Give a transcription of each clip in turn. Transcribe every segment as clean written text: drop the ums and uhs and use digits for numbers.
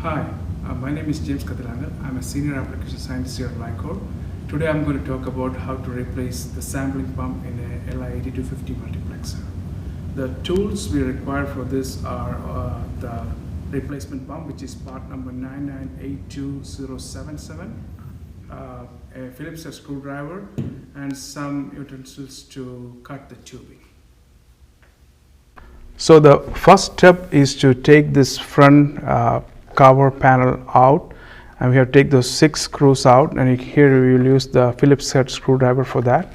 Hi, my name is James Kathilangal. I'm a senior application scientist here at LI-COR. Today I'm going to talk about how to replace the sampling pump in a LI-8250 multiplexer. The tools we require for this are the replacement pump, which is part number 9982077, a Phillips head screwdriver, and some utensils to cut the tubing. So the first step is to take this front cover panel out, and we have to take those 6 screws out, and here we will use the Phillips head screwdriver for that.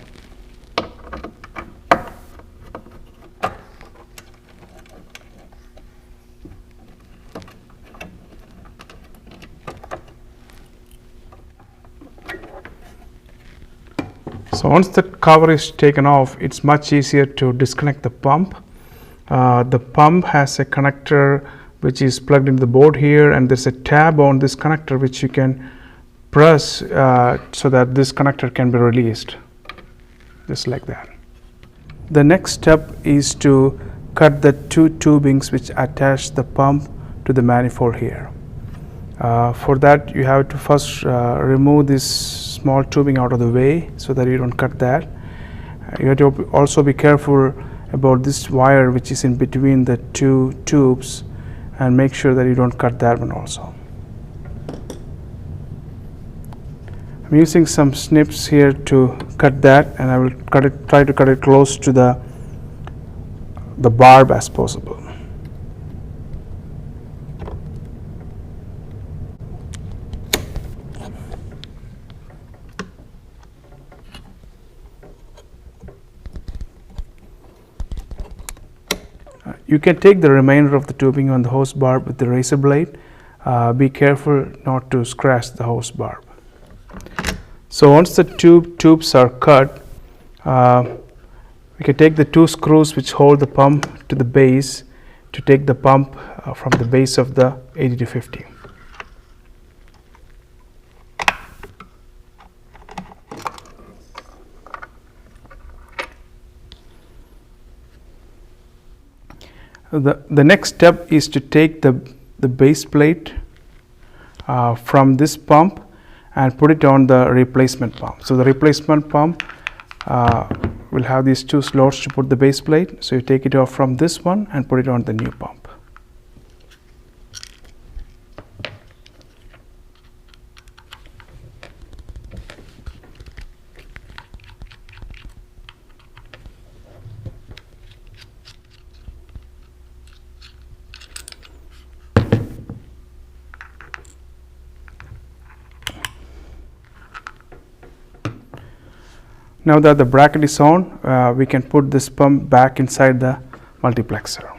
So once the cover is taken off, it's much easier to disconnect the pump. The pump has a connector which is plugged into the board here, and there's a tab on this connector which you can press so that this connector can be released, just like that. The next step is to cut the 2 tubings which attach the pump to the manifold here. For that, you have to first remove this small tubing out of the way so that you don't cut that. You have to also be careful about this wire which is in between the 2 tubes, and make sure that you don't cut that one also. I'm using some snips here to cut that, and I will try to cut it close to the barb as possible. You can take the remainder of the tubing on the hose barb with the razor blade. Be careful not to scratch the hose barb. So once the tubes are cut, we can take the 2 screws which hold the pump to the base to take the pump from the base of the 8250. The next step is to take the base plate from this pump and put it on the replacement pump. So the replacement pump will have these 2 slots to put the base plate. So you take it off from this one and put it on the new pump. Now that the bracket is on, we can put this pump back inside the multiplexer.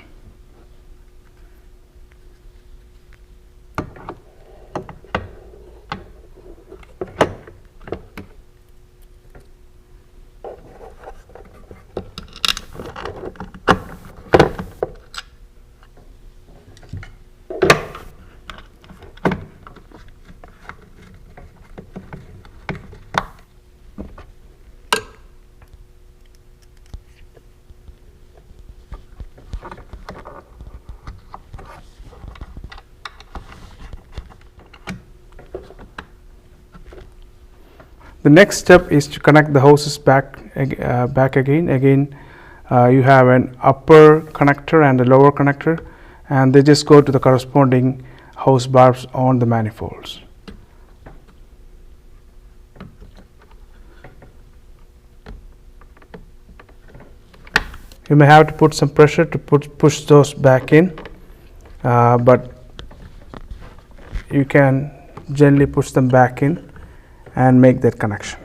The next step is to connect the hoses back again. You have an upper connector and a lower connector, and they just go to the corresponding hose barbs on the manifolds. You may have to put some pressure to push those back in, but you can gently push them back in and make that connection.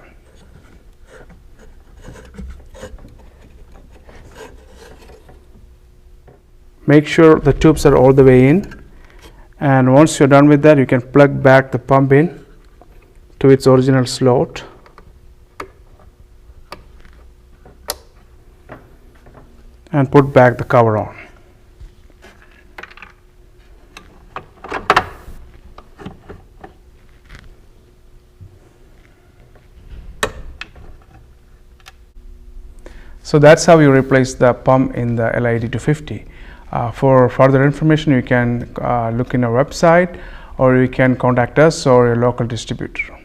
Make sure the tubes are all the way in, and once you're done with that, you can plug back the pump in to its original slot. And put back the cover on. So that's how you replace the pump in the LI-8250. For further information, you can look in our website, or you can contact us or your local distributor.